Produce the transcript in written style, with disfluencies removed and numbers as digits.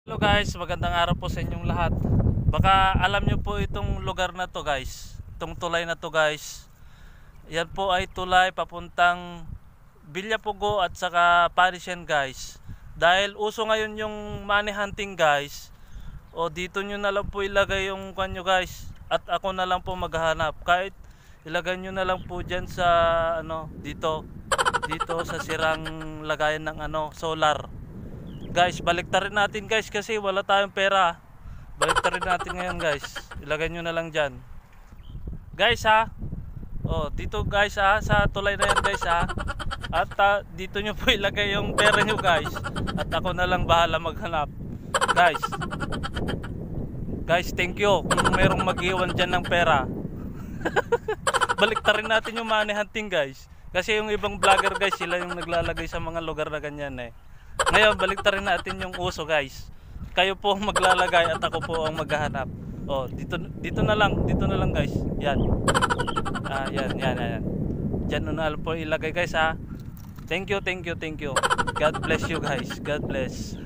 Hello guys, magandang araw po sa inyong lahat. Baka alam nyo po itong lugar na to guys, itong tulay na to guys. Yan po ay tulay papuntang Villapugo at saka Parisian guys. Dahil uso ngayon yung money hunting guys, o dito nyo na lang po ilagay yung kanyo guys, at ako na lang po maghahanap. Kahit ilagay nyo na lang po dyan sa dito sa sirang lagayan ng solar. Guys, baliktarin natin guys kasi wala tayong pera. Baliktarin natin ngayon guys. Ilagay nyo na lang dyan. Guys ha. Oh, dito guys ha. Sa tulay na yan guys ha. At dito nyo po ilagay yung pera nyo guys. At ako na lang bahala maghanap. Guys. Guys, thank you. Kung merong mag-iwan dyan ng pera. Baliktarin natin yung money hunting guys. Kasi yung ibang vlogger guys, sila yung naglalagay sa mga lugar na ganyan eh. Ngayon, baliktarin natin yung uso guys. Kayo po ang maglalagay at ako po ang maghahanap. Oh, dito na lang guys. Yan. Yan. Diyan na lang po ilagay guys ha. Thank you. God bless you guys. God bless.